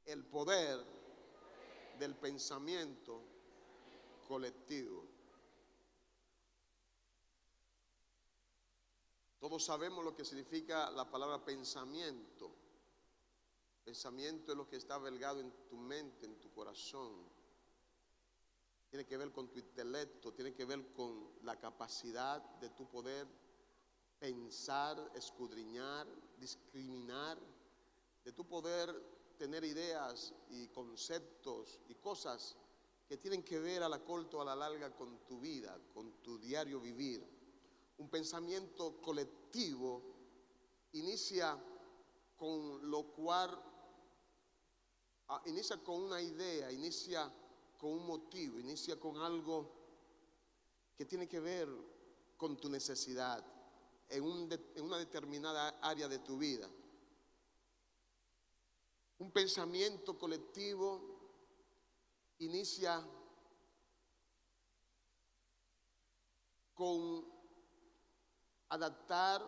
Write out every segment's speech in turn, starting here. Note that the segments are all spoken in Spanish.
el poder del pensamiento colectivo. Todos sabemos lo que significa la palabra pensamiento. Pensamiento es lo que está albergado en tu mente, en tu corazón. Tiene que ver con tu intelecto, tiene que ver con la capacidad de tu poder pensar, escudriñar, discriminar, de tu poder tener ideas y conceptos y cosas que tienen que ver a la corta o a la larga con tu vida, con tu diario vivir. Un pensamiento colectivo inicia con lo cual, inicia con una idea, inicia con un motivo, inicia con algo que tiene que ver con tu necesidad en una determinada área de tu vida. Un pensamiento colectivo inicia con adaptar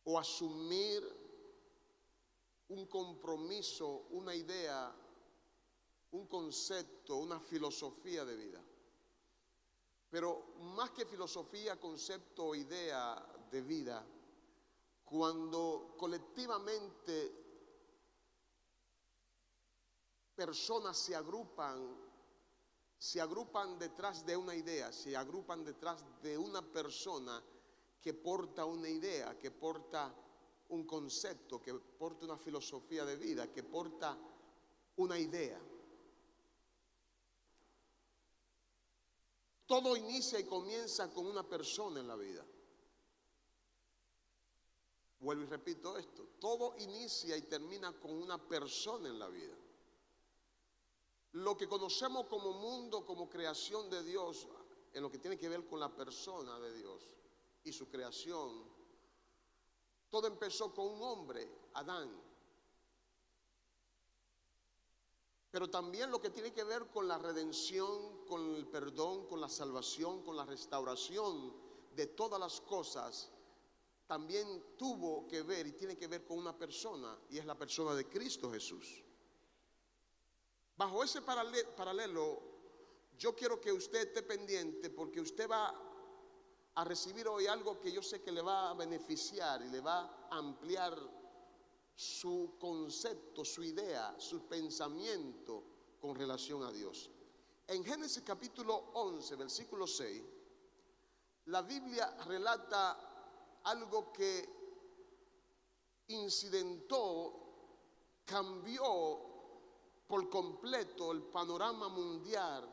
o asumir un compromiso, una idea, un concepto, una filosofía de vida. Pero más que filosofía, concepto o idea de vida, cuando colectivamente personas se agrupan detrás de una idea, se agrupan detrás de una persona que porta una idea, que porta un concepto, que porta una filosofía de vida, que porta una idea. Todo inicia y comienza con una persona en la vida. Vuelvo y repito esto, todo inicia y termina con una persona en la vida. Lo que conocemos como mundo, como creación de Dios, en lo que tiene que ver con la persona de Dios y su creación, todo empezó con un hombre, Adán. Pero también lo que tiene que ver con la redención, con el perdón, con la salvación, con la restauración de todas las cosas, también tuvo que ver y tiene que ver con una persona, y es la persona de Cristo Jesús. Bajo ese paralelo, yo quiero que usted esté pendiente, porque usted va a recibir hoy algo que yo sé que le va a beneficiar y le va a ampliar su concepto, su idea, su pensamiento con relación a Dios. En Génesis capítulo 11, versículo 6, la Biblia relata algo que incidentó, cambió por completo el panorama mundial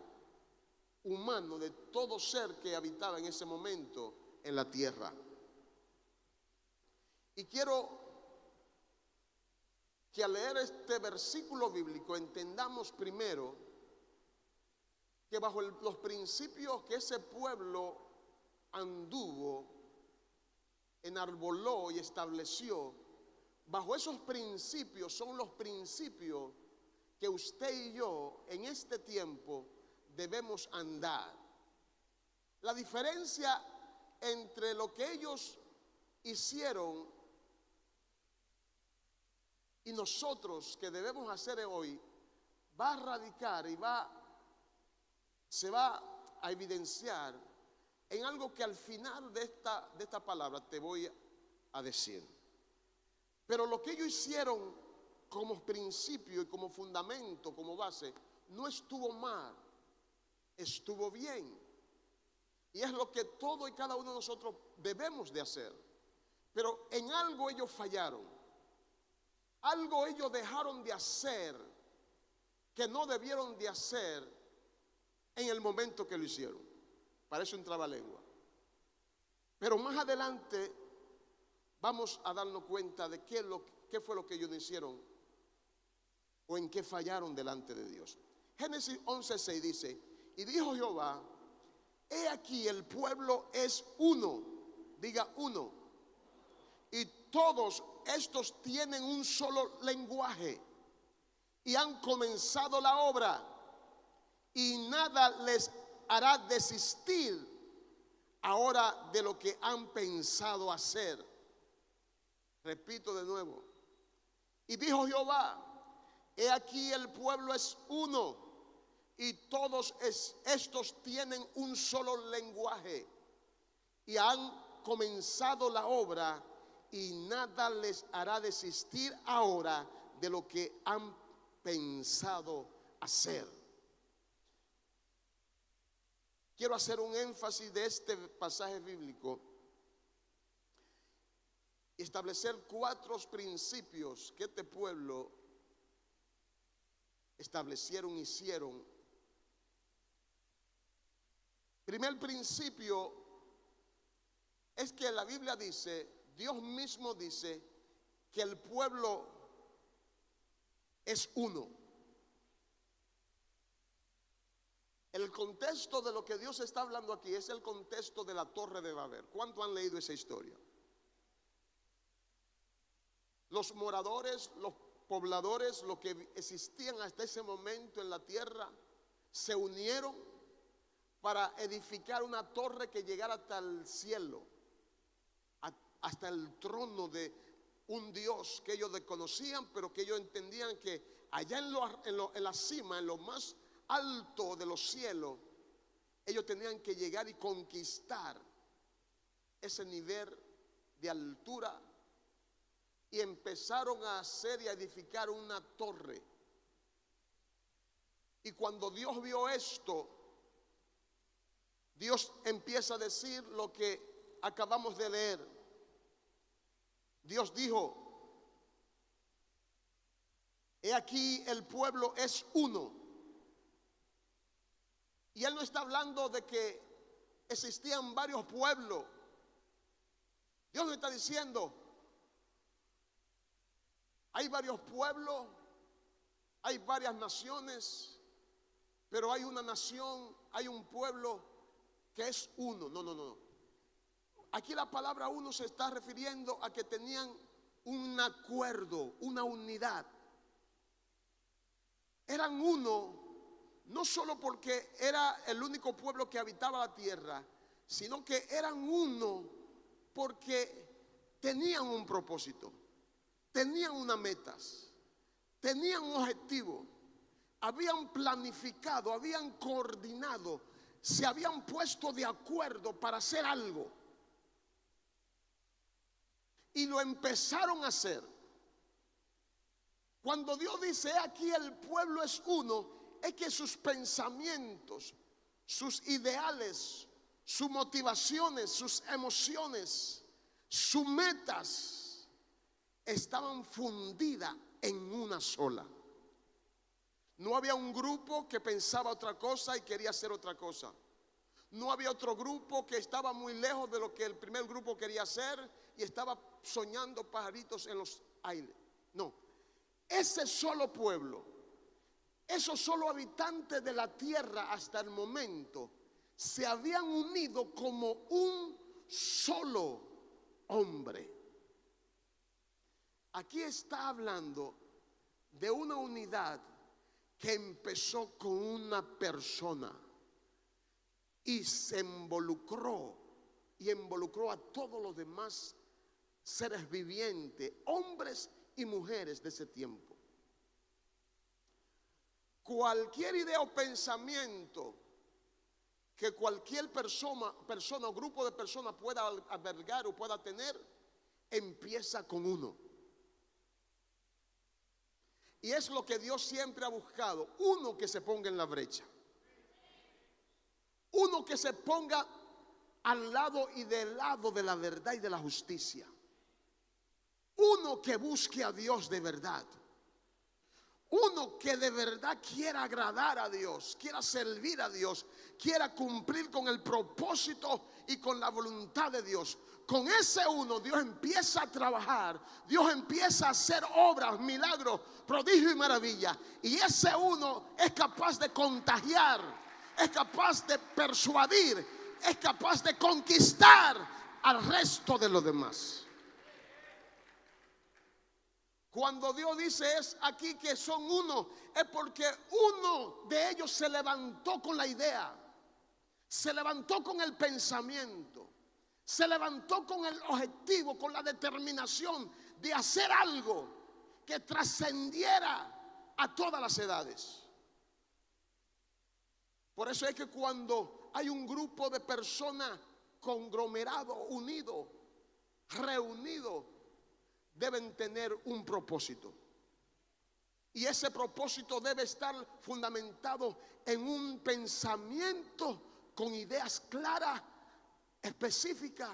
humano de todo ser que habitaba en ese momento en la tierra. Y quiero que al leer este versículo bíblico entendamos primero que bajo los principios que ese pueblo anduvo, enarboló y estableció, bajo esos principios son los principios que usted y yo en este tiempo debemos andar. La diferencia entre lo que ellos hicieron y nosotros que debemos hacer hoy va a radicar y se va a evidenciar en algo que al final de esta palabra te voy a decir. Pero lo que ellos hicieron como principio y como fundamento, como base, no estuvo mal, estuvo bien. Y es lo que todo y cada uno de nosotros debemos de hacer. Pero en algo ellos fallaron. Algo ellos dejaron de hacer que no debieron de hacer en el momento que lo hicieron. Parece un trabalengua. Pero más adelante vamos a darnos cuenta de qué fue lo que ellos no hicieron o en qué fallaron delante de Dios. Génesis 11:6 dice: y dijo Jehová, he aquí el pueblo es uno, diga uno, y todos estos tienen un solo lenguaje y han comenzado la obra, y nada les hará desistir ahora de lo que han pensado hacer. Repito de nuevo, Y dijo Jehová: he aquí el pueblo es uno, y todos estos tienen un solo lenguaje, y han comenzado la obra, y nada les hará desistir ahora de lo que han pensado hacer. Quiero hacer un énfasis de este pasaje bíblico y establecer 4 principios que este pueblo establecieron, hicieron. Primer principio es que la Biblia dice, Dios mismo dice, que el pueblo es uno. El contexto de lo que Dios está hablando aquí es el contexto de la Torre de Babel. ¿Cuánto han leído esa historia? Los moradores, los pobladores, los que existían hasta ese momento en la tierra, se unieron para edificar una torre que llegara hasta el cielo, hasta el trono de un Dios que ellos desconocían, pero que ellos entendían que allá en la cima, en lo más alto de los cielos, ellos tenían que llegar y conquistar ese nivel de altura, y empezaron a hacer y a edificar una torre. Y cuando Dios vio esto, Dios empieza a decir lo que acabamos de leer. Dios dijo: he aquí el pueblo es uno. Y Él no está hablando de que existían varios pueblos. Dios no está diciendo: hay varios pueblos, hay varias naciones, pero hay una nación, hay un pueblo que es uno. No, no, no. Aquí la palabra uno se está refiriendo a que tenían un acuerdo, una unidad. Eran uno, no solo porque era el único pueblo que habitaba la tierra, sino que eran uno porque tenían un propósito, tenían unas metas, tenían un objetivo, habían planificado, habían coordinado, se habían puesto de acuerdo para hacer algo. Y lo empezaron a hacer. Cuando Dios dice: aquí el pueblo es uno, es que sus pensamientos, sus ideales, sus motivaciones, sus emociones, sus metas estaban fundidas en una sola. No había un grupo que pensaba otra cosa y quería hacer otra cosa. No había otro grupo que estaba muy lejos de lo que el primer grupo quería hacer y estaba soñando pajaritos en los aires. No, ese solo pueblo, esos solo habitantes de la tierra hasta el momento, se habían unido como un solo hombre. Aquí está hablando de una unidad que empezó con una persona y se involucró a todos los demás seres vivientes, hombres y mujeres de ese tiempo. Cualquier idea o pensamiento que cualquier persona o grupo de personas pueda albergar o pueda tener, empieza con uno. Y es lo que Dios siempre ha buscado: uno que se ponga en la brecha, uno que se ponga al lado y del lado de la verdad y de la justicia, uno que busque a Dios de verdad, uno que de verdad quiera agradar a Dios, quiera servir a Dios, quiera cumplir con el propósito y con la voluntad de Dios. Con ese uno Dios empieza a trabajar, Dios empieza a hacer obras, milagros, prodigios y maravillas. Y ese uno es capaz de contagiar, es capaz de persuadir, es capaz de conquistar al resto de los demás. Cuando Dios dice es aquí que son uno, es porque uno de ellos se levantó con la idea, se levantó con el pensamiento, se levantó con el objetivo, con la determinación de hacer algo. que trascendiera a todas las edades. Por eso es que cuando hay un grupo de personas conglomerado, unido, reunido, deben tener un propósito. Y ese propósito debe estar fundamentado en un pensamiento con ideas claras, específicas.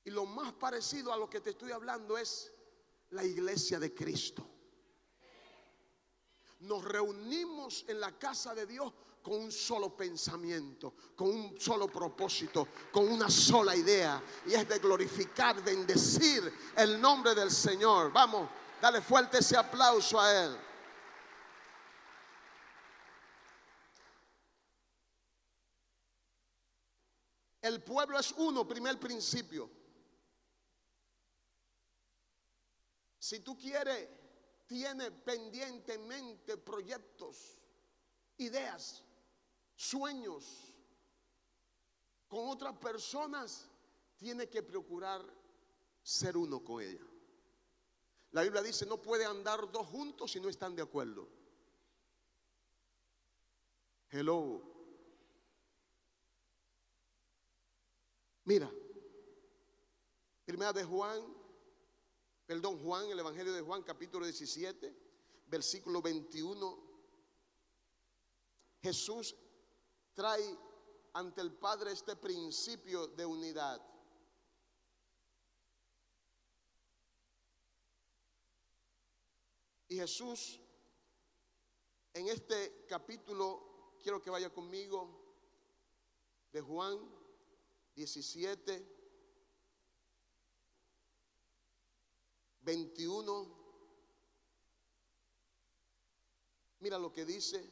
Y lo más parecido a lo que te estoy hablando es la iglesia de Cristo. Nos reunimos en la casa de Dios con un solo pensamiento, con un solo propósito, con una sola idea, y es de glorificar, de bendecir el nombre del Señor. Vamos, dale fuerte ese aplauso a Él. El pueblo es uno, primer principio. Si tú quieres, tiene pendientemente proyectos, ideas, sueños con otras personas, tiene que procurar ser uno con ella. La Biblia dice: no puede andar dos juntos si no están de acuerdo. Hello. Mira, primera de Juan, el Evangelio de Juan, capítulo 17, versículo 21. Jesús trae ante el Padre este principio de unidad. Y Jesús, en este capítulo, quiero que vaya conmigo, de Juan 17, 21. Mira lo que dice.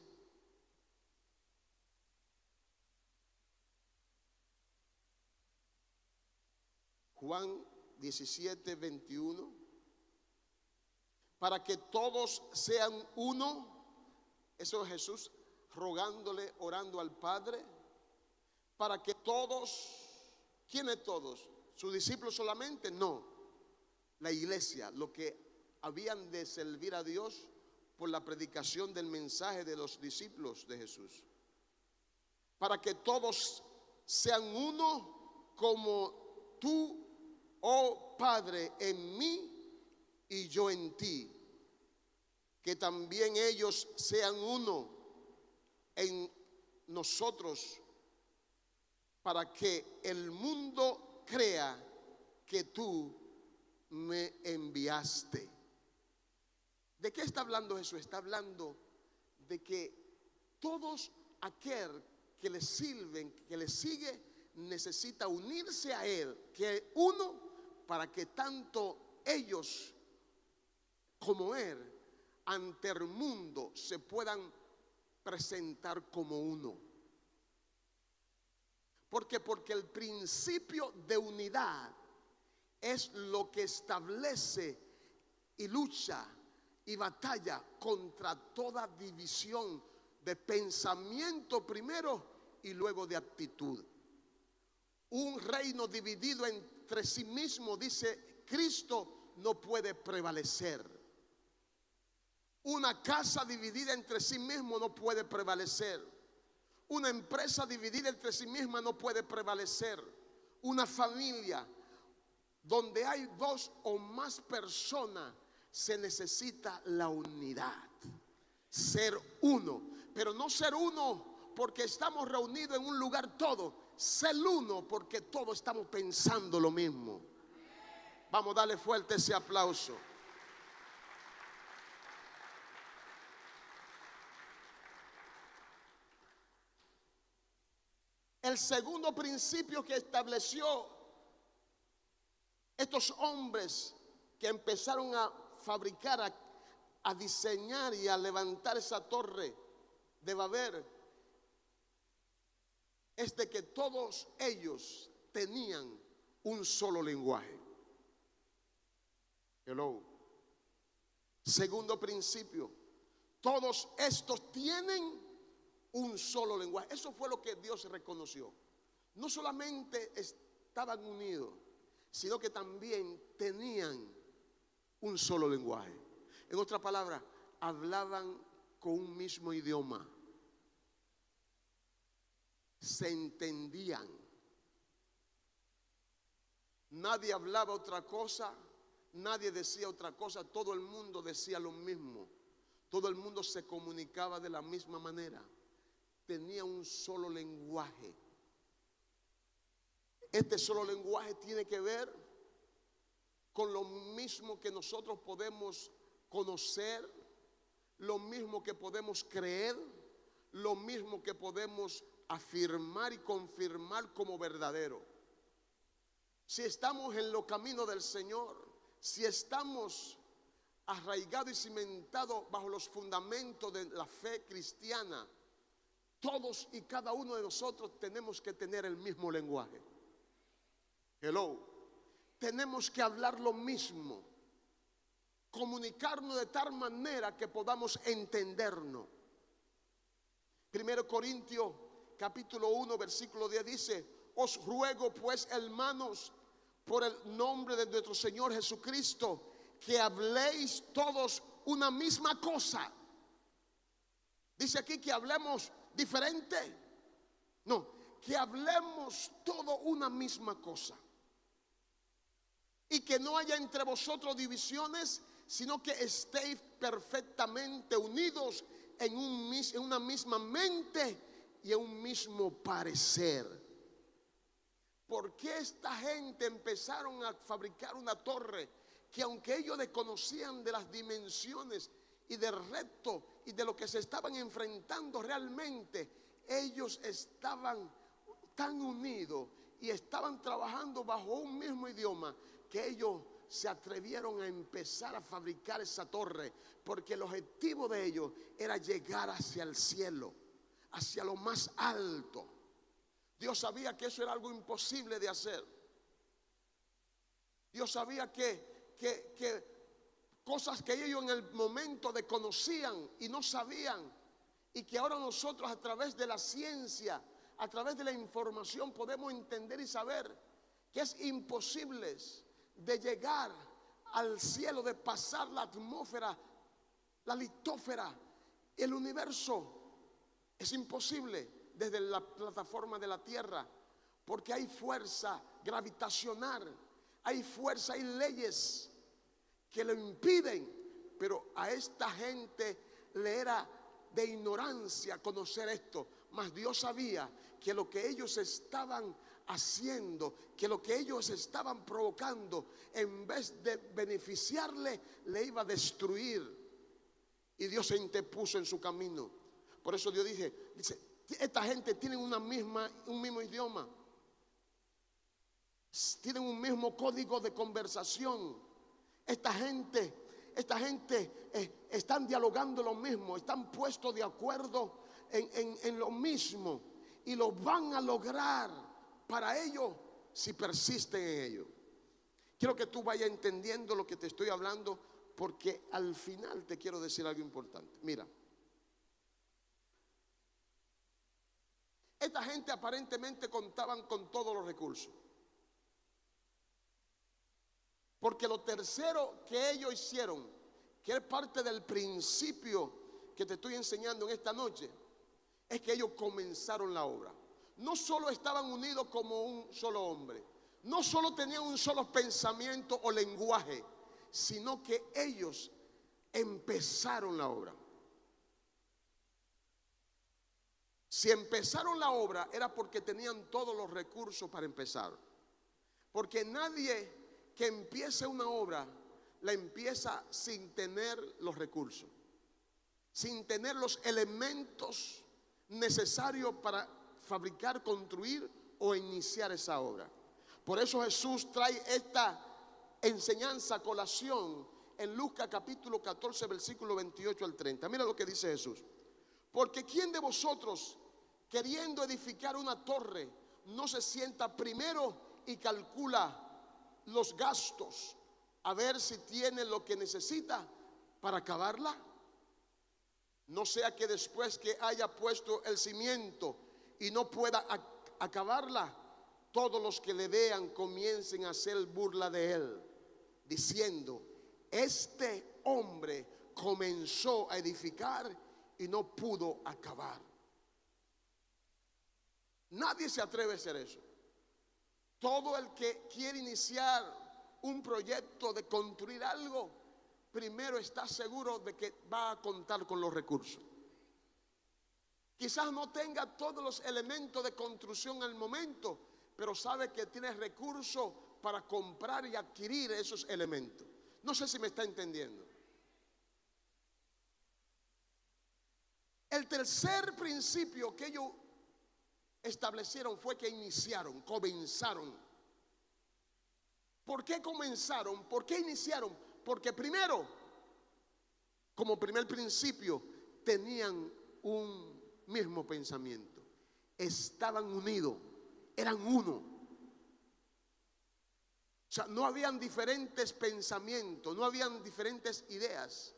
Juan 17, 21. Para que todos sean uno. Eso es Jesús rogándole, orando al Padre. Para que todos, ¿quiénes todos? ¿Sus discípulos solamente? No. La iglesia, lo que habían de servir a Dios por la predicación del mensaje de los discípulos de Jesús. Para que todos sean uno, como tú, oh Padre, en mí y yo en ti, que también ellos sean uno en nosotros, para que el mundo crea que tú me enviaste. ¿De qué está hablando Jesús? Está hablando de que todos aquel que le sirven, que le sigue, necesita unirse a Él, que uno, para que tanto ellos como Él ante el mundo se puedan presentar como uno. Porque el principio de unidad es lo que establece y lucha y batalla contra toda división de pensamiento primero y luego de actitud. Un reino dividido entre sí mismo, dice Cristo, no puede prevalecer. Una casa dividida entre sí mismo no puede prevalecer. Una empresa dividida entre sí misma no puede prevalecer. Una familia donde hay dos o más personas, se necesita la unidad, ser uno. Pero no ser uno porque estamos reunidos en un lugar todos, ser uno porque todos estamos pensando lo mismo. Vamos a darle fuerte ese aplauso. El segundo principio que estableció estos hombres que empezaron a fabricar, a diseñar y a levantar esa torre de Babel, es de que todos ellos tenían un solo lenguaje. Hello. Segundo principio, todos estos tienen un solo lenguaje. Eso fue lo que Dios reconoció. No solamente estaban unidos, sino que también tenían un solo lenguaje. En otras palabras, hablaban con un mismo idioma. Se entendían. Nadie hablaba otra cosa, nadie decía otra cosa, todo el mundo decía lo mismo. Todo el mundo se comunicaba de la misma manera. Tenía un solo lenguaje. Este solo lenguaje tiene que ver con lo mismo que nosotros podemos conocer, lo mismo que podemos creer, lo mismo que podemos afirmar y confirmar como verdadero. Si estamos en los caminos del Señor, si estamos arraigados y cimentados bajo los fundamentos de la fe cristiana, todos y cada uno de nosotros tenemos que tener el mismo lenguaje. Hello. Tenemos que hablar lo mismo, comunicarnos de tal manera que podamos entendernos. 1 Corintios capítulo 1 versículo 10 dice: os ruego pues, hermanos, por el nombre de nuestro Señor Jesucristo, que habléis todos una misma cosa. Dice aquí que hablemos diferente. No, que hablemos todo una misma cosa. Y que no haya entre vosotros divisiones, sino que estéis perfectamente unidos en una misma mente y en un mismo parecer. ¿Por qué esta gente empezaron a fabricar una torre que, aunque ellos desconocían de las dimensiones y del reto y de lo que se estaban enfrentando realmente, ellos estaban tan unidos y estaban trabajando bajo un mismo idioma, que ellos se atrevieron a empezar a fabricar esa torre? Porque el objetivo de ellos era llegar hacia el cielo, hacia lo más alto. Dios sabía que eso era algo imposible de hacer. Dios sabía que cosas que ellos en el momento desconocían y no sabían, y que ahora nosotros, a través de la ciencia, a través de la información, podemos entender y saber que es imposible de llegar al cielo, de pasar la atmósfera, la litósfera, el universo. Es imposible desde la plataforma de la tierra, porque hay fuerza gravitacional, hay fuerza, hay leyes que lo impiden. Pero a esta gente le era de ignorancia conocer esto, mas Dios sabía que lo que ellos estaban haciendo, que lo que ellos estaban provocando, en vez de beneficiarle, le iba a destruir. Y Dios se interpuso en su camino. Por eso Dios dice, esta gente tiene un mismo idioma, tienen un mismo código de conversación. Esta gente están dialogando lo mismo, están puestos de acuerdo en lo mismo, y lo van a lograr para ellos si persisten en ello. Quiero que tú vayas entendiendo lo que te estoy hablando, porque al final te quiero decir algo importante. Mira, esta gente aparentemente contaban con todos los recursos, porque lo tercero que ellos hicieron, que es parte del principio que te estoy enseñando en esta noche, es que ellos comenzaron la obra. No solo estaban unidos como un solo hombre, no solo tenían un solo pensamiento o lenguaje, sino que ellos empezaron la obra. Si empezaron la obra era porque tenían todos los recursos para empezar. Porque nadie que empiece una obra la empieza sin tener los recursos, sin tener los elementos necesarios para fabricar, construir o iniciar esa obra. Por eso Jesús trae esta enseñanza a colación en Lucas capítulo 14 versículo 28 al 30. Mira lo que dice Jesús: porque ¿quién de vosotros, queriendo edificar una torre, no se sienta primero y calcula los gastos, a ver si tiene lo que necesita para acabarla? No sea que después que haya puesto el cimiento y no pueda acabarla, todos los que le vean comiencen a hacer burla de él, diciendo: este hombre comenzó a edificar y no pudo acabar. Nadie se atreve a hacer eso. Todo el que quiere iniciar un proyecto de construir algo, primero está seguro de que va a contar con los recursos. Quizás no tenga todos los elementos de construcción al momento, pero sabe que tiene recursos para comprar y adquirir esos elementos. No sé si me está entendiendo. El tercer principio que ellos establecieron fue que comenzaron. ¿Por qué comenzaron? ¿Por qué iniciaron? Porque primero, como primer principio, tenían un mismo pensamiento. Estaban unidos, eran uno. O sea, no habían diferentes pensamientos, no habían diferentes ideas,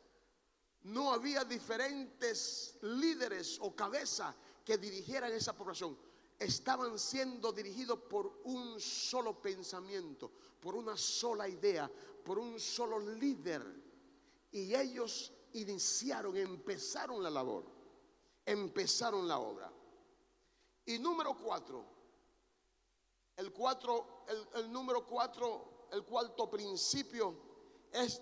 no había diferentes líderes o cabezas que dirigieran esa población. Estaban siendo dirigidos por un solo pensamiento, por una sola idea, por un solo líder. Y ellos empezaron la labor, empezaron la obra. Y número 4, el cuarto principio es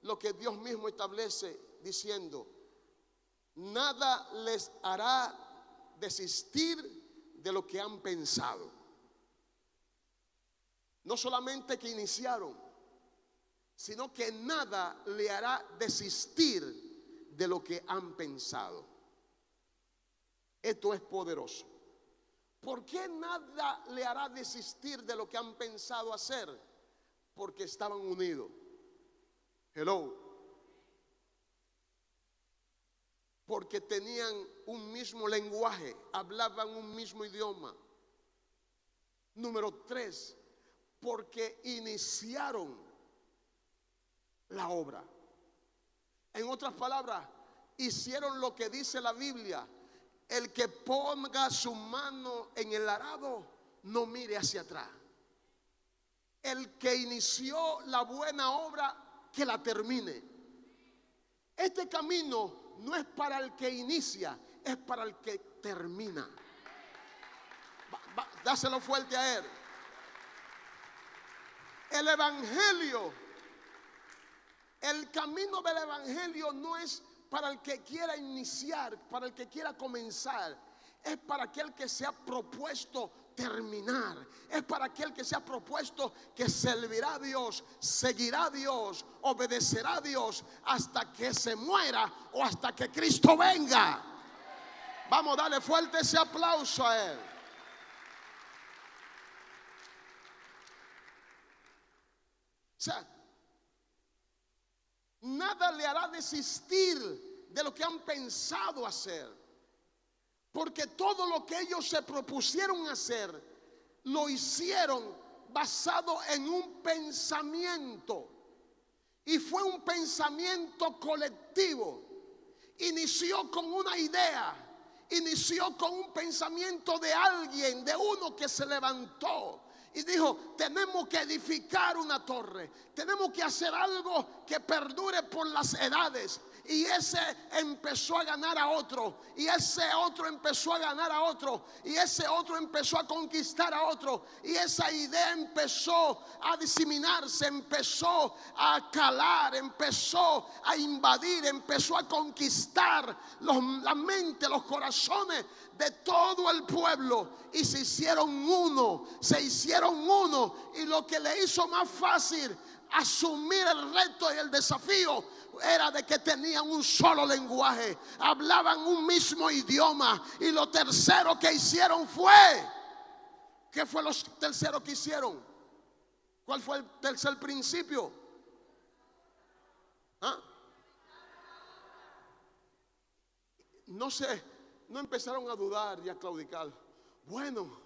lo que Dios mismo establece diciendo: nada les hará desistir de lo que han pensado. No solamente que iniciaron, sino que nada le hará desistir de lo que han pensado. Esto es poderoso. ¿Por qué nada le hará desistir de lo que han pensado hacer? Porque estaban unidos. Hello. Porque tenían un mismo lenguaje, hablaban un mismo idioma. Número 3, porque iniciaron la obra. En otras palabras, hicieron lo que dice la Biblia: el que ponga su mano en el arado, no mire hacia atrás. El que inició la buena obra, que la termine. Este camino no es para el que inicia, es para el que termina. Dáselo fuerte a él. El evangelio, el camino del evangelio no es para el que quiera iniciar, para el que quiera comenzar. Es para aquel que se ha propuesto terminar. Es para aquel que se ha propuesto que servirá a Dios, seguirá a Dios, obedecerá a Dios hasta que se muera o hasta que Cristo venga. Vamos a darle fuerte ese aplauso a él. O sea, nada le hará desistir de lo que han pensado hacer, porque todo lo que ellos se propusieron hacer, lo hicieron basado en un pensamiento, y fue un pensamiento colectivo. Inició con una idea, inició con un pensamiento de alguien, de uno que se levantó y dijo: tenemos que edificar una torre, tenemos que hacer algo que perdure por las edades. Y ese empezó a ganar a otro, y ese otro empezó a ganar a otro, y ese otro empezó a conquistar a otro, y esa idea empezó a diseminarse, empezó a calar, empezó a invadir, empezó a conquistar la mente, los corazones de todo el pueblo, y se hicieron uno, y lo que le hizo más fácil asumir el reto y el desafío era de que tenían un solo lenguaje, hablaban un mismo idioma. Y lo tercero que hicieron fue, ¿qué fue lo tercero que hicieron? ¿Cuál fue el tercer principio? ¿Ah? No sé, no empezaron a dudar y a claudicar. Bueno,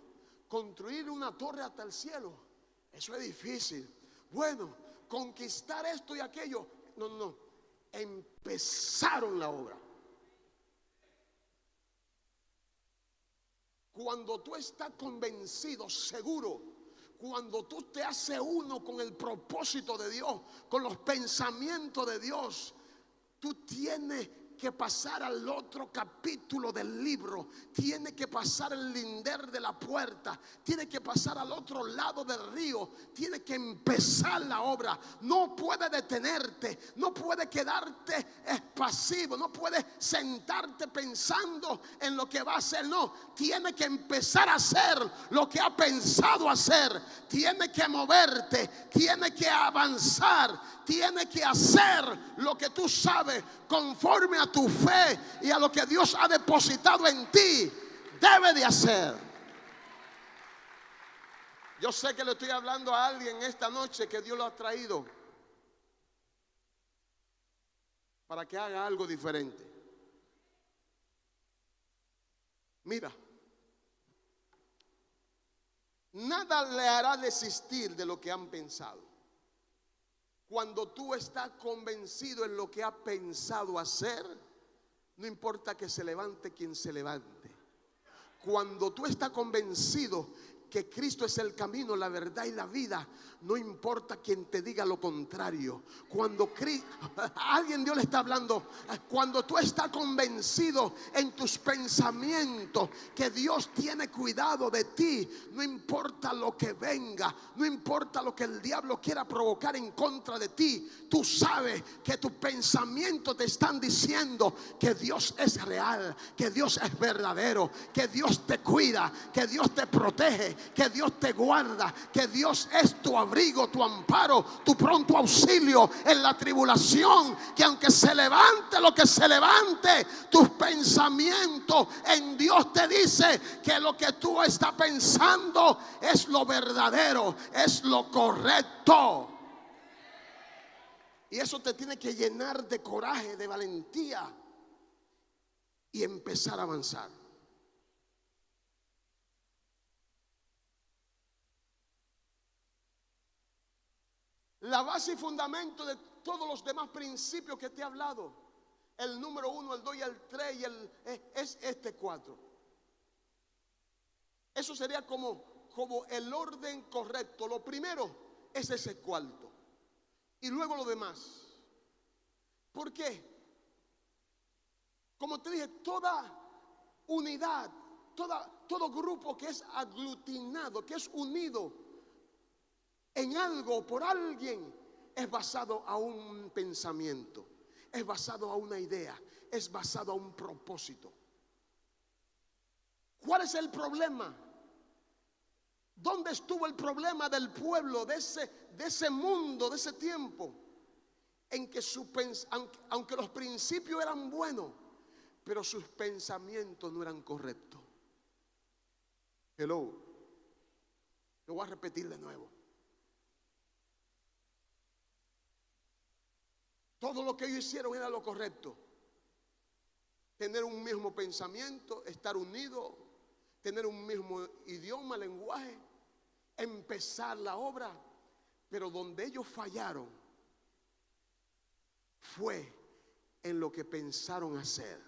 construir una torre hasta el cielo, eso es difícil. Bueno, conquistar esto y aquello, no. Empezaron la obra. Cuando tú estás convencido, seguro, Cuando tú te haces uno con el propósito de Dios, con los pensamientos de Dios, tú tienes que pasar al otro capítulo del libro, tiene que pasar el linder de la puerta, tiene que pasar al otro lado del río, tiene que empezar la obra. No puede detenerte, no puede quedarte pasivo, no puede sentarte pensando en lo que va a hacer. No, tiene que empezar a hacer lo que ha pensado hacer, tiene que moverte, tiene que avanzar, tiene que hacer lo que tú sabes conforme a tu fe y a lo que Dios ha depositado en ti. Debe de hacer. Yo sé que le estoy hablando a alguien esta noche que Dios lo ha traído para que haga algo diferente. Mira, nada le hará desistir de lo que han pensado. Cuando tú estás convencido en lo que has pensado hacer, no importa que se levante quien se levante. Cuando tú estás convencido que Cristo es el camino, la verdad y la vida, no importa quien te diga lo contrario. Cuando alguien, Dios le está hablando, cuando tú estás convencido en tus pensamientos que Dios tiene cuidado de ti, no importa lo que venga, no importa lo que el diablo quiera provocar en contra de ti, tú sabes que tus pensamientos te están diciendo que Dios es real, que Dios es verdadero, que Dios te cuida, que Dios te protege, que Dios te guarda, que Dios es tu abrigo, tu amparo, tu pronto auxilio en la tribulación, que aunque se levante lo que se levante, tus pensamientos en Dios te dice que lo que tú estás pensando es lo verdadero, es lo correcto. Y eso te tiene que llenar de coraje, de valentía y empezar a avanzar. La base y fundamento de todos los demás principios que te he hablado, el número 1, el 2 y el 3 es este 4. Eso sería como el orden correcto. Lo primero es ese cuarto y luego lo demás. ¿Por qué? Como te dije, toda unidad, todo grupo que es aglutinado, que es unido en algo por alguien, es basado a un pensamiento, es basado a una idea, es basado a un propósito. ¿Cuál es el problema? ¿Dónde estuvo el problema del pueblo, de ese mundo, de ese tiempo? En que aunque los principios eran buenos, pero sus pensamientos no eran correctos. Hello. Lo voy a repetir de nuevo. Todo lo que ellos hicieron era lo correcto. Tener un mismo pensamiento, estar unidos, tener un mismo idioma, lenguaje, empezar la obra. Pero donde ellos fallaron fue en lo que pensaron hacer.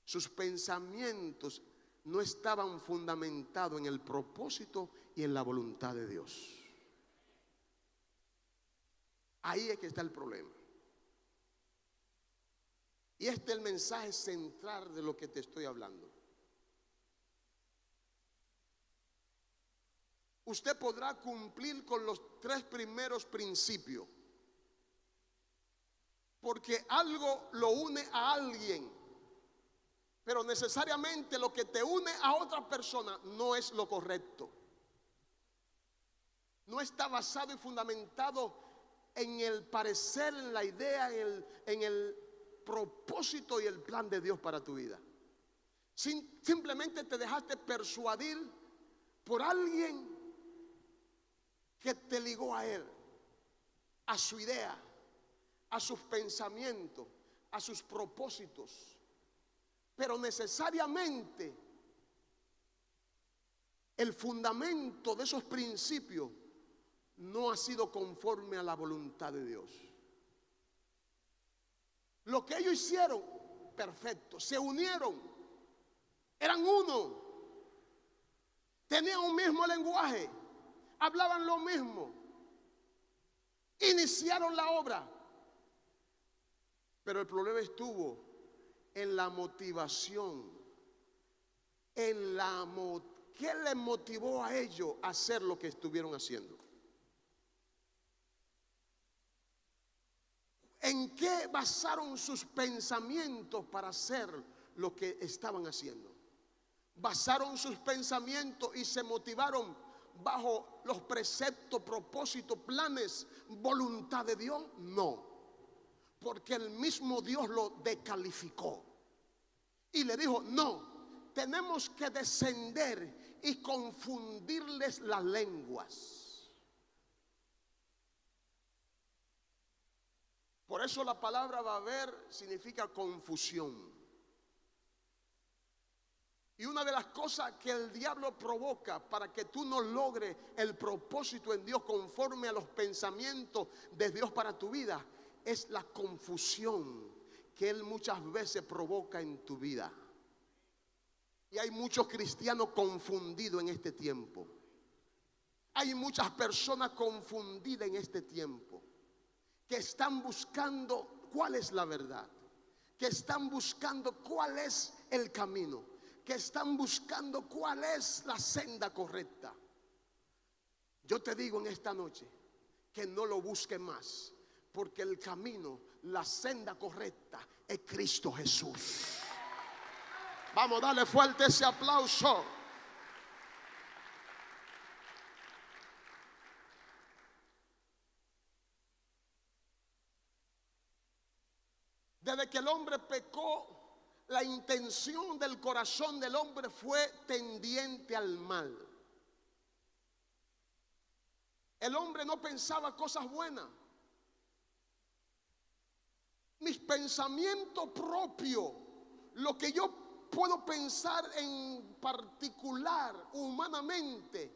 Sus pensamientos no estaban fundamentados en el propósito y en la voluntad de Dios. Ahí es que está el problema. Y este es el mensaje central de lo que te estoy hablando. Usted podrá cumplir con los 3 primeros principios, porque algo lo une a alguien, pero necesariamente lo que te une a otra persona no es lo correcto. No está basado y fundamentado en el parecer, en la idea, en el propósito y el plan de Dios para tu vida. Simplemente te dejaste persuadir por alguien que te ligó a él, a su idea, a sus pensamientos, a sus propósitos. Pero necesariamente el fundamento de esos principios no ha sido conforme a la voluntad de Dios. Lo que ellos hicieron, perfecto, se unieron, eran uno, tenían un mismo lenguaje, hablaban lo mismo. Iniciaron la obra. Pero el problema estuvo en la motivación. ¿Qué les motivó a ellos a hacer lo que estuvieron haciendo? ¿En qué basaron sus pensamientos para hacer lo que estaban haciendo? ¿Basaron sus pensamientos y se motivaron bajo los preceptos, propósitos, planes, voluntad de Dios? No, porque el mismo Dios lo descalificó y le dijo: no, tenemos que descender y confundirles las lenguas. Por eso la palabra Babel significa confusión. Y una de las cosas que el diablo provoca para que tú no logres el propósito en Dios conforme a los pensamientos de Dios para tu vida es la confusión que él muchas veces provoca en tu vida. Y hay muchos cristianos confundidos en este tiempo. Hay muchas personas confundidas en este tiempo, que están buscando cuál es la verdad, que están buscando cuál es el camino, que están buscando cuál es la senda correcta. Yo te digo en esta noche que no lo busques más, porque el camino, la senda correcta es Cristo Jesús. Vamos, dale fuerte ese aplauso. Desde que el hombre pecó, la intención del corazón del hombre fue tendiente al mal. El hombre no pensaba cosas buenas. Mis pensamientos propios, lo que yo puedo pensar en particular humanamente,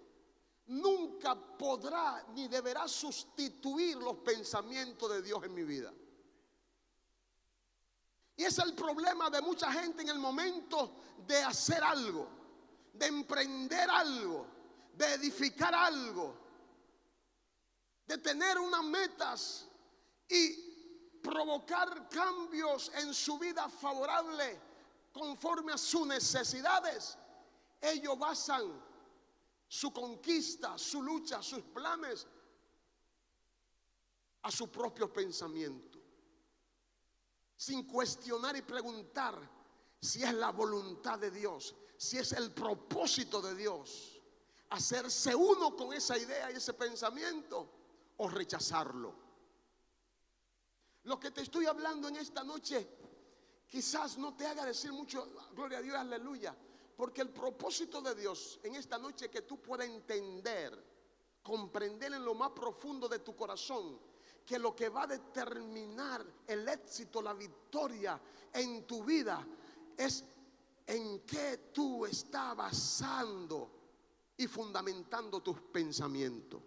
nunca podrá ni deberá sustituir los pensamientos de Dios en mi vida. Y es el problema de mucha gente en el momento de hacer algo, de emprender algo, de edificar algo, de tener unas metas y provocar cambios en su vida favorable conforme a sus necesidades. Ellos basan su conquista, su lucha, sus planes a su propio pensamiento, sin cuestionar y preguntar si es la voluntad de Dios, si es el propósito de Dios, hacerse uno con esa idea y ese pensamiento o rechazarlo. Lo que te estoy hablando en esta noche quizás no te haga decir mucho gloria a Dios, aleluya, porque el propósito de Dios en esta noche es que tú puedas entender, comprender en lo más profundo de tu corazón que lo que va a determinar el éxito, la victoria en tu vida es en qué tú estás basando y fundamentando tus pensamientos.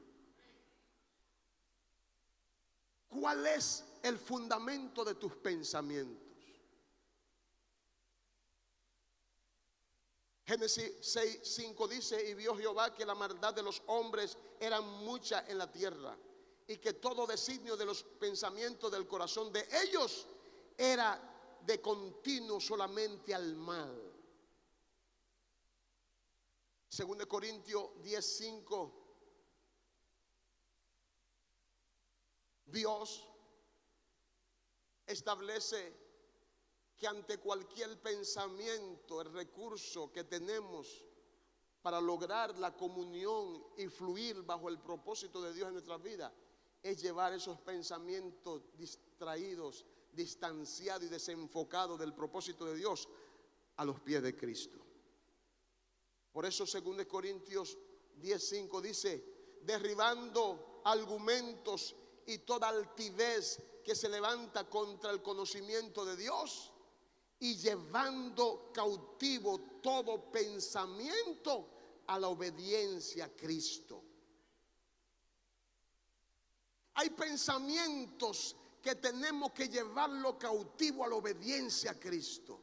¿Cuál es el fundamento de tus pensamientos? Génesis 6:5 dice: y vio Jehová que la maldad de los hombres era mucha en la tierra, y que todo designio de los pensamientos del corazón de ellos era de continuo solamente al mal. 2 Corintios 10:5. Dios establece que ante cualquier pensamiento, el recurso que tenemos para lograr la comunión y fluir bajo el propósito de Dios en nuestra vida es llevar esos pensamientos distraídos, distanciados y desenfocados del propósito de Dios a los pies de Cristo. Por eso 2 Corintios 10:5 dice: derribando argumentos y toda altivez que se levanta contra el conocimiento de Dios, y llevando cautivo todo pensamiento a la obediencia a Cristo. Hay pensamientos que tenemos que llevarlo cautivo a la obediencia a Cristo,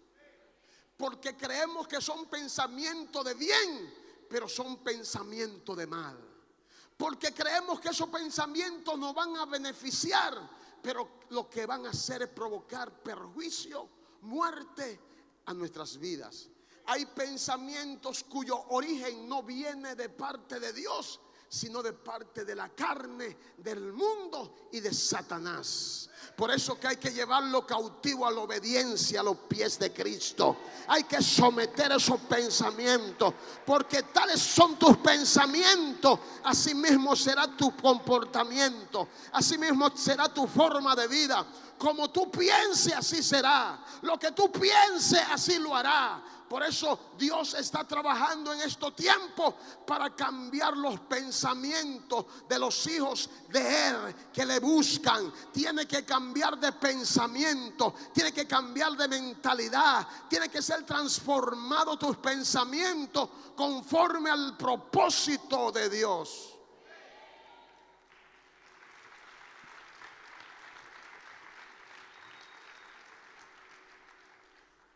porque creemos que son pensamientos de bien, pero son pensamientos de mal. porque creemos que esos pensamientos nos van a beneficiar, pero lo que van a hacer es provocar perjuicio, muerte a nuestras vidas. Hay pensamientos cuyo origen no viene de parte de Dios, sino de parte de la carne, del mundo y de Satanás. Por eso que hay que llevarlo cautivo a la obediencia a los pies de Cristo. Hay que someter esos pensamientos, porque tales son tus pensamientos, así mismo será tu comportamiento, así mismo será tu forma de vida. Como tú pienses, así será. Lo que tú pienses, así lo hará. Por eso Dios está trabajando en estos tiempos para cambiar los pensamientos de los hijos de Él que le buscan. Tiene que cambiar de pensamiento, tiene que cambiar de mentalidad, tiene que ser transformado tus pensamientos conforme al propósito de Dios.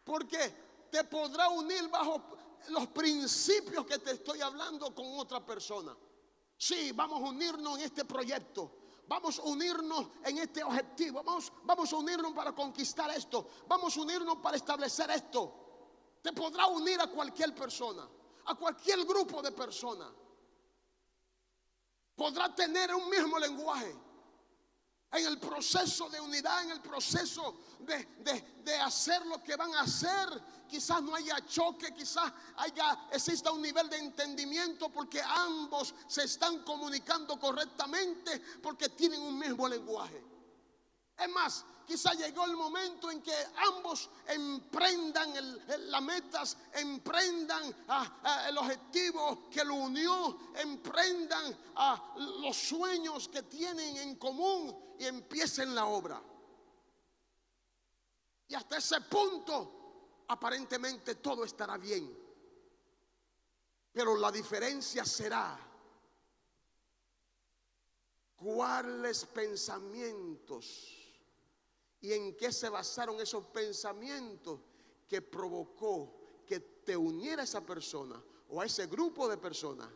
Porque te podrá unir bajo los principios que te estoy hablando con otra persona. Sí, vamos a unirnos en este proyecto, vamos a unirnos en este objetivo, vamos a unirnos para conquistar esto, vamos a unirnos para establecer esto. Te podrá unir a cualquier persona, a cualquier grupo de personas. Podrá tener un mismo lenguaje. En el proceso de unidad, en el proceso de hacer lo que van a hacer, quizás no haya choque, quizás exista un nivel de entendimiento, porque ambos se están comunicando correctamente, porque tienen un mismo lenguaje. Es más, quizás llegó el momento en que ambos emprendan las metas, emprendan el objetivo que lo unió, emprendan los sueños que tienen en común y empiecen la obra. Y hasta ese punto, aparentemente todo estará bien. Pero la diferencia será cuáles pensamientos y en qué se basaron esos pensamientos que provocó que te uniera a esa persona o a ese grupo de personas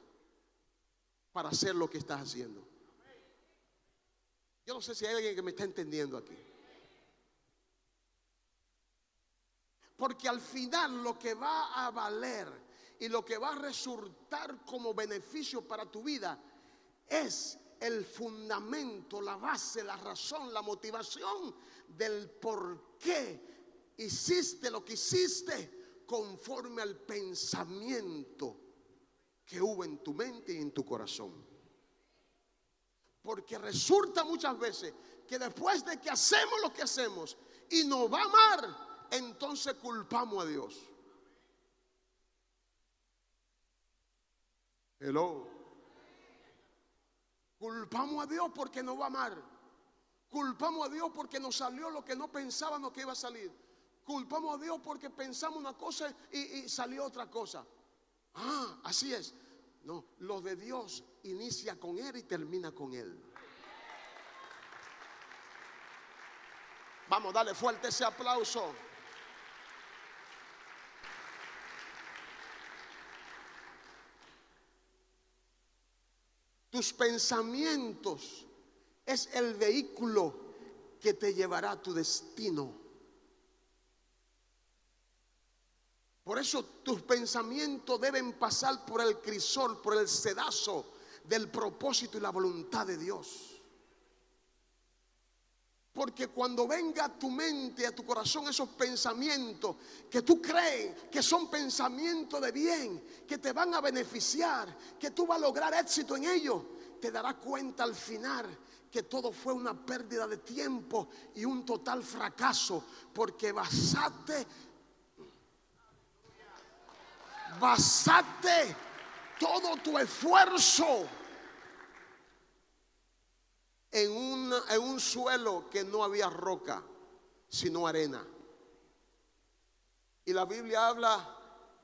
para hacer lo que estás haciendo. Yo no sé si hay alguien que me está entendiendo aquí. Porque al final lo que va a valer y lo que va a resultar como beneficio para tu vida es el fundamento, la base, la razón, la motivación del por qué hiciste lo que hiciste conforme al pensamiento que hubo en tu mente y en tu corazón. Porque resulta muchas veces que después de que hacemos lo que hacemos y nos va mal, entonces culpamos a Dios. Hello. Culpamos a Dios porque nos va mal. Culpamos a Dios porque nos salió lo que no pensábamos que iba a salir. Culpamos a Dios porque pensamos una cosa y salió otra cosa. Ah, así es. No, lo de Dios inicia con Él y termina con Él. Vamos, dale fuerte ese aplauso. Tus pensamientos es el vehículo que te llevará a tu destino. Por eso tus pensamientos deben pasar por el crisol, por el sedazo del propósito y la voluntad de Dios. Porque cuando venga a tu mente, a tu corazón, esos pensamientos que tú crees que son pensamientos de bien, que te van a beneficiar, que tú vas a lograr éxito en ellos, te darás cuenta al final que todo fue una pérdida de tiempo y un total fracaso, porque basaste todo tu esfuerzo en un suelo que no había roca, sino arena. Y la Biblia habla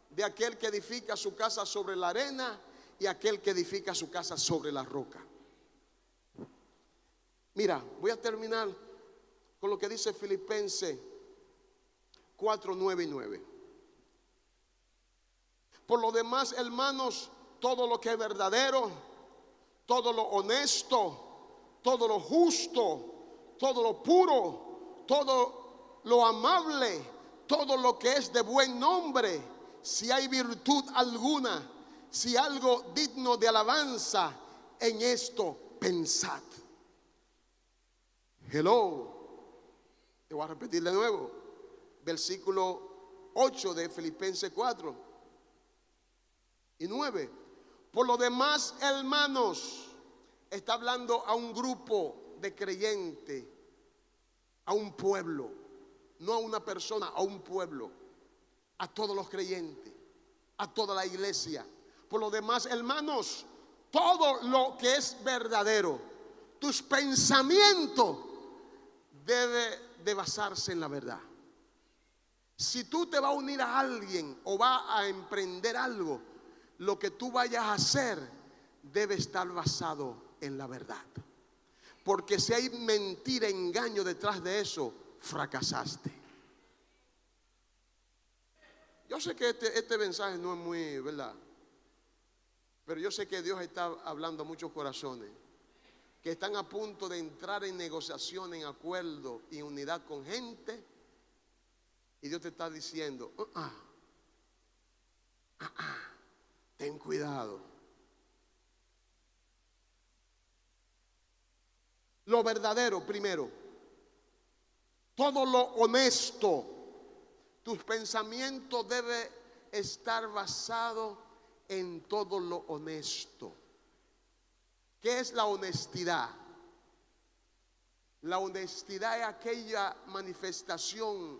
de aquel que edifica su casa sobre la arena y aquel que edifica su casa sobre la roca. Mira, voy a terminar con lo que dice Filipenses 4, 9 y 9. Por lo demás, hermanos, todo lo que es verdadero, todo lo honesto, todo lo justo, todo lo puro, todo lo amable, todo lo que es de buen nombre, si hay virtud alguna, si algo digno de alabanza, en esto pensad. Hello. Te voy a repetir de nuevo. Versículo 8 de Filipenses 4 y 9. Por lo demás, hermanos, está hablando a un grupo de creyentes, a un pueblo, no a una persona, a un pueblo, a todos los creyentes, a toda la iglesia. Por lo demás, hermanos, todo lo que es verdadero, tus pensamientos debe de basarse en la verdad. Si tú te vas a unir a alguien o vas a emprender algo, lo que tú vayas a hacer debe estar basado en la verdad. Porque si hay mentira, engaño detrás de eso, fracasaste. Yo sé que este mensaje no es muy, ¿verdad? Pero yo sé que Dios está hablando a muchos corazones que están a punto de entrar en negociación, en acuerdo y unidad con gente. Y Dios te está diciendo, ten cuidado. Lo verdadero primero, todo lo honesto. Tus pensamientos deben estar basados en todo lo honesto. ¿Qué es la honestidad? La honestidad es aquella manifestación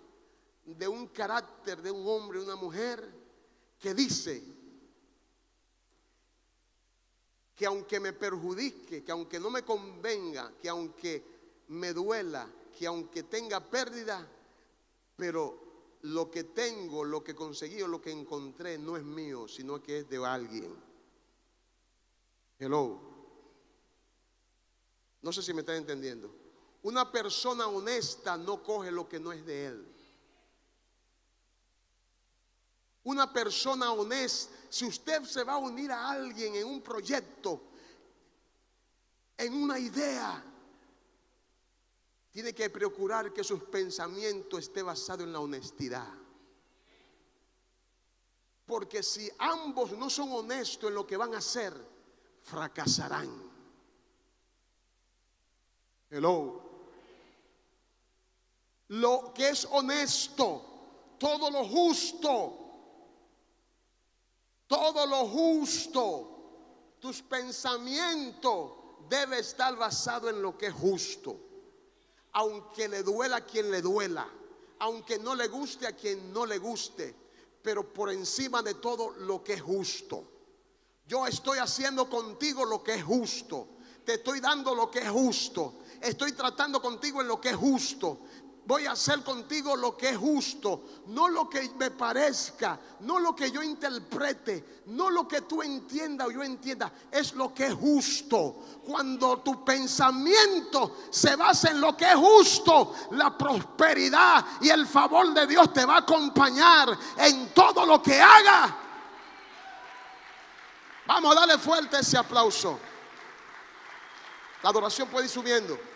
de un carácter de un hombre o una mujer que dice que aunque me perjudique, que aunque no me convenga, que aunque me duela, que aunque tenga pérdida, pero lo que tengo, lo que conseguí o lo que encontré no es mío, sino que es de alguien. Hello. No sé si me están entendiendo. Una persona honesta no coge lo que no es de él. Una persona honesta, si usted se va a unir a alguien en un proyecto, en una idea, tiene que procurar que sus pensamientos estén basados en la honestidad. Porque si ambos no son honestos en lo que van a hacer, fracasarán. Hello. Lo que es honesto, todo lo justo, tus pensamientos deben estar basados en lo que es justo. Aunque le duela a quien le duela, aunque no le guste a quien no le guste, pero por encima de todo lo que es justo. Yo estoy haciendo contigo lo que es justo, te estoy dando lo que es justo, estoy tratando contigo en lo que es justo. Voy a hacer contigo lo que es justo, no lo que me parezca, no lo que yo interprete, no lo que tú entiendas o yo entienda, es lo que es justo. Cuando tu pensamiento se basa en lo que es justo, la prosperidad y el favor de Dios te va a acompañar en todo lo que haga. Vamos a darle fuerte ese aplauso. La adoración puede ir subiendo.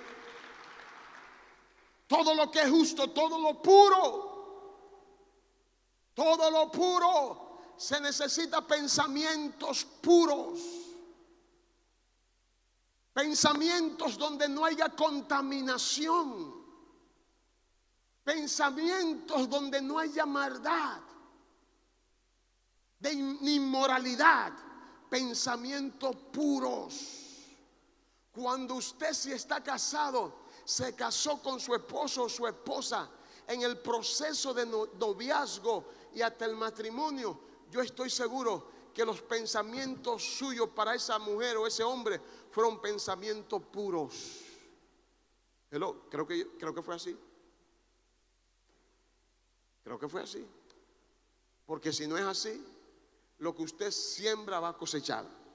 Todo lo que es justo, todo lo puro, se necesita pensamientos puros. Pensamientos donde no haya contaminación. Pensamientos donde no haya maldad, de inmoralidad. Pensamientos puros. Cuando usted, si está casado, se casó con su esposo o su esposa en el proceso de noviazgo y hasta el matrimonio, yo estoy seguro que los pensamientos suyos para esa mujer o ese hombre fueron pensamientos puros. Hello, creo que fue así. Creo que fue así. Porque si no es así, lo que usted siembra va a cosechar.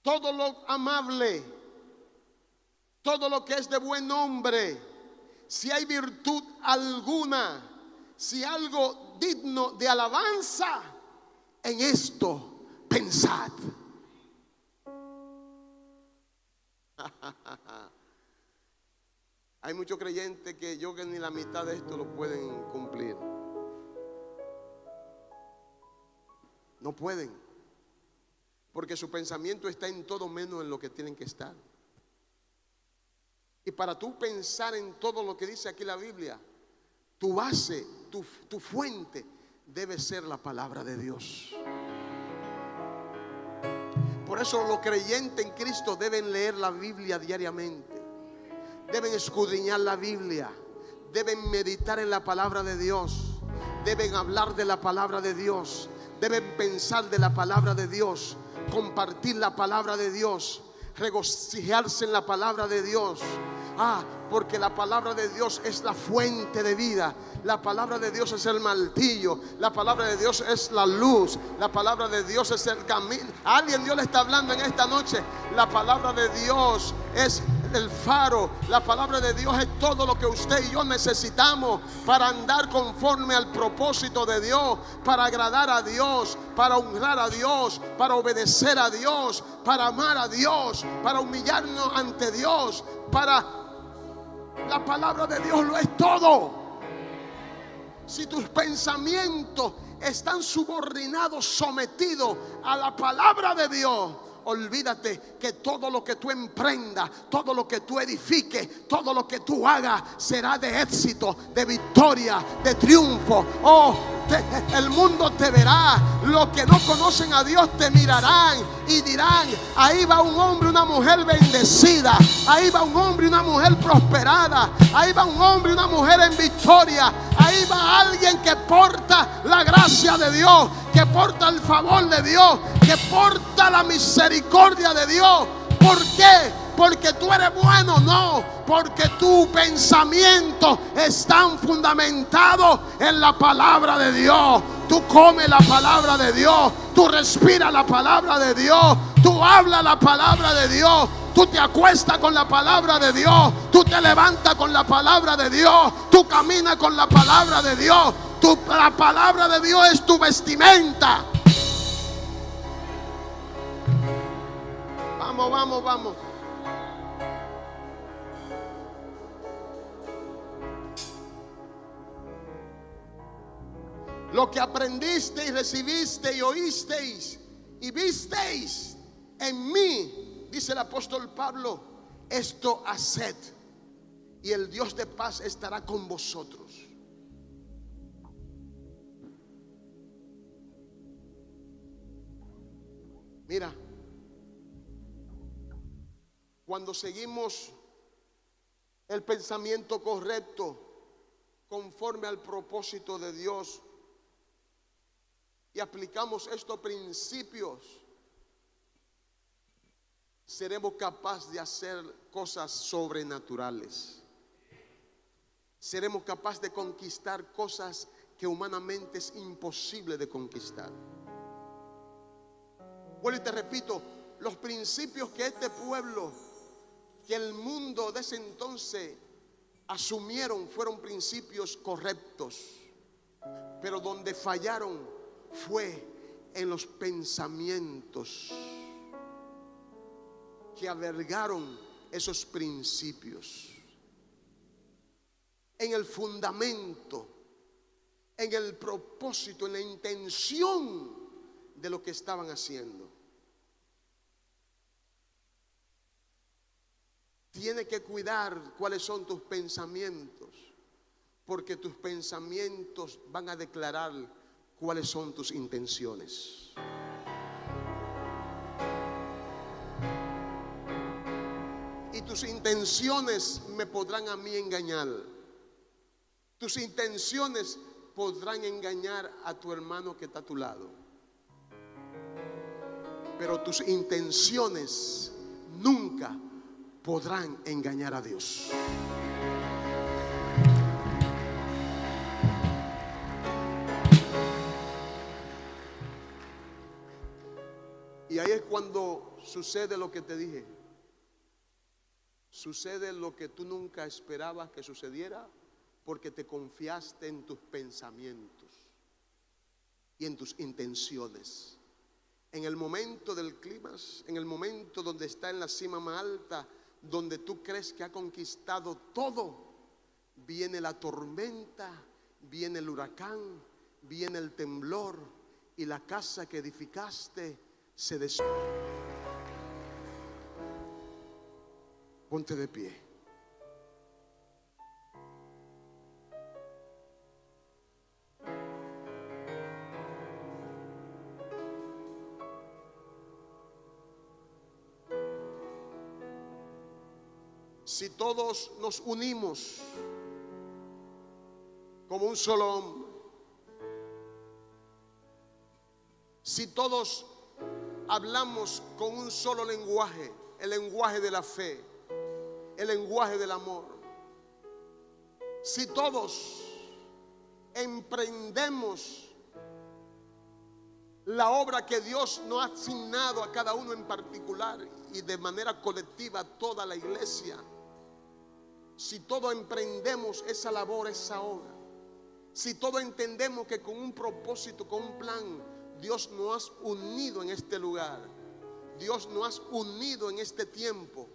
Todo lo amable, todo lo que es de buen nombre, si hay virtud alguna, si algo digno de alabanza, en esto pensad. Hay muchos creyentes que yo que ni la mitad de esto lo pueden cumplir. No pueden, porque su pensamiento está en todo menos en lo que tienen que estar. Y para tú pensar en todo lo que dice aquí la Biblia, tu base, tu fuente debe ser la palabra de Dios. Por eso los creyentes en Cristo deben leer la Biblia diariamente. Deben escudriñar la Biblia. Deben meditar en la palabra de Dios. Deben hablar de la palabra de Dios. Deben pensar de la palabra de Dios. Compartir la palabra de Dios. Regocijarse en la palabra de Dios. Porque la palabra de Dios es la fuente de vida. La palabra de Dios es el martillo. La palabra de Dios es la luz. La palabra de Dios es el camino. A alguien Dios le está hablando en esta noche. La palabra de Dios es el faro. La palabra de Dios es todo lo que usted y yo necesitamos para andar conforme al propósito de Dios, para agradar a Dios, para honrar a Dios, para obedecer a Dios, para amar a Dios, para humillarnos ante Dios, la palabra de Dios lo es todo. Si tus pensamientos están subordinados, sometidos a la palabra de Dios, olvídate que todo lo que tú emprendas, todo lo que tú edifiques, todo lo que tú hagas será de éxito, de victoria, de triunfo. El mundo te verá. Los que no conocen a Dios te mirarán y dirán: ahí va un hombre, una mujer bendecida. Ahí va un hombre y una mujer prosperada. Ahí va un hombre y una mujer en victoria. Ahí va alguien que porta la gracia de Dios, que porta el favor de Dios, que porta la misericordia de Dios. ¿Por qué? Porque tú eres bueno, no, porque tu pensamiento están fundamentados en la palabra de Dios. Tú comes la palabra de Dios, tú respiras la palabra de Dios, tú hablas la palabra de Dios, tú te acuestas con la palabra de Dios, tú te levantas con la palabra de Dios, tú caminas con la palabra de Dios. La palabra de Dios es tu vestimenta. Vamos. Lo que aprendisteis, recibisteis y oísteis y visteis en mí, dice el apóstol Pablo, esto haced, y el Dios de paz estará con vosotros. Mira, cuando seguimos el pensamiento correcto conforme al propósito de Dios y aplicamos estos principios, seremos capaces de hacer cosas sobrenaturales. Seremos capaces de conquistar cosas que humanamente es imposible de conquistar. Bueno, y te repito, los principios que este pueblo, que el mundo de ese entonces asumieron, fueron principios correctos, pero donde fallaron fue en los pensamientos que albergaron esos principios, en el fundamento, en el propósito, en la intención de lo que estaban haciendo. Tienes que cuidar cuáles son tus pensamientos, porque tus pensamientos van a declarar cuáles son tus intenciones. Y tus intenciones me podrán a mí engañar. Tus intenciones podrán engañar a tu hermano que está a tu lado. Pero tus intenciones nunca podrán engañar a Dios. Y ahí es cuando sucede lo que te dije. Sucede lo que tú nunca esperabas que sucediera, porque te confiaste en tus pensamientos. y en tus intenciones. En el momento del clímax, en el momento donde está en la cima más alta, donde tú crees que ha conquistado todo, viene la tormenta, viene el huracán, viene el temblor y la casa que edificaste se destruye. Ponte de pie. Si todos nos unimos como un solo hombre, si todos hablamos con un solo lenguaje, el lenguaje de la fe, el lenguaje del amor, si todos emprendemos la obra que Dios nos ha asignado a cada uno en particular y de manera colectiva a toda la iglesia, si todos emprendemos esa labor, esa obra, si todos entendemos que con un propósito, con un plan, Dios nos ha unido en este lugar, Dios nos ha unido en este tiempo,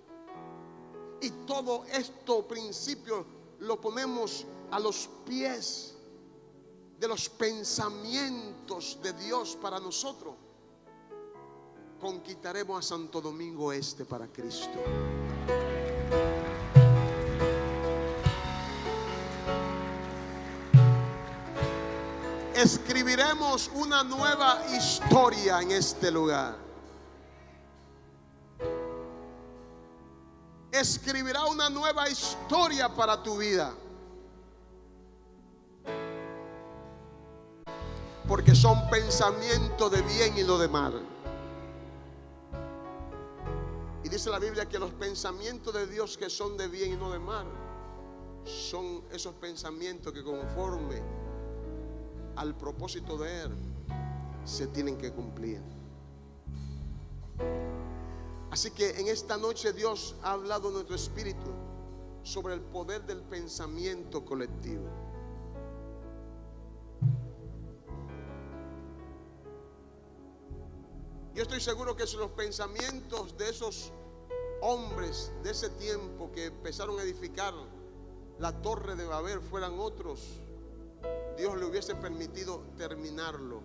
y todo esto principio lo ponemos a los pies de los pensamientos de Dios para nosotros, conquistaremos a Santo Domingo Este para Cristo. Escribiremos una nueva historia en este lugar. Escribirá una nueva historia para tu vida. Porque son pensamientos de bien y no de mal. Y dice la Biblia que los pensamientos de Dios que son de bien y no de mal son esos pensamientos que conforme al propósito de Él se tienen que cumplir. Así que en esta noche Dios ha hablado a nuestro espíritu sobre el poder del pensamiento colectivo. Yo estoy seguro que si los pensamientos de esos hombres de ese tiempo que empezaron a edificar la torre de Babel fueran otros, Dios le hubiese permitido terminarlo.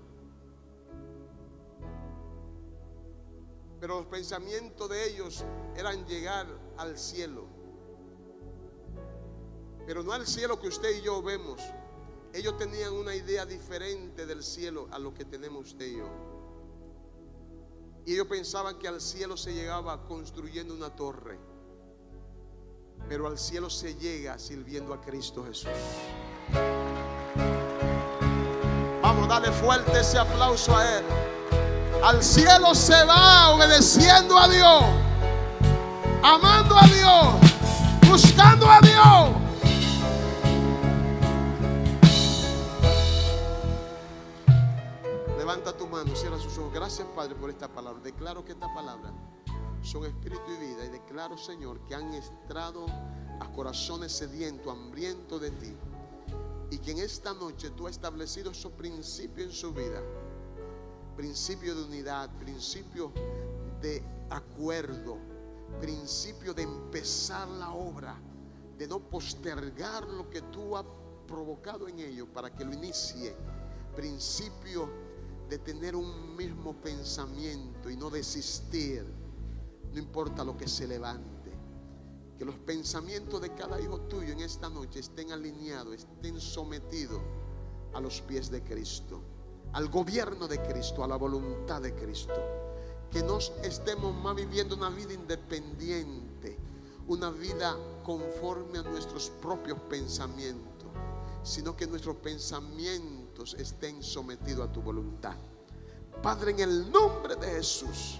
Pero los pensamientos de ellos eran llegar al cielo, pero no al cielo que usted y yo vemos. Ellos tenían una idea diferente del cielo a lo que tenemos usted y yo. Y ellos pensaban que al cielo se llegaba construyendo una torre, pero al cielo se llega sirviendo a Cristo Jesús. Vamos, dale fuerte ese aplauso a Él. Al cielo se va obedeciendo a Dios, amando a Dios, buscando a Dios. Levanta tu mano, cierra sus ojos. Gracias, Padre, por esta palabra. Declaro que esta palabra son espíritu y vida. Y declaro, Señor, que han entrado a corazones sedientos, hambrientos de ti. Y que en esta noche tú has establecido esos principios en su vida. Principio de unidad, principio de acuerdo, principio de empezar la obra, de no postergar lo que tú has provocado en ellos para que lo inicie. Principio de tener un mismo pensamiento y no desistir, no importa lo que se levante. Que los pensamientos de cada hijo tuyo en esta noche estén alineados, estén sometidos a los pies de Cristo, al gobierno de Cristo, a la voluntad de Cristo. Que no estemos más viviendo una vida independiente, una vida conforme a nuestros propios pensamientos, sino que nuestros pensamientos estén sometidos a tu voluntad. Padre, en el nombre de Jesús,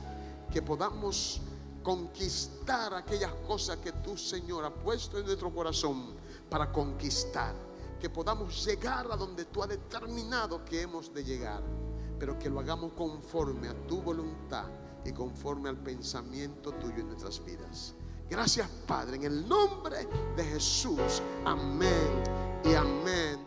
que podamos conquistar aquellas cosas que tú, Señor, has puesto en nuestro corazón para conquistar. Que podamos llegar a donde tú has determinado que hemos de llegar, pero que lo hagamos conforme a tu voluntad y conforme al pensamiento tuyo en nuestras vidas. Gracias, Padre, en el nombre de Jesús. Amén y amén.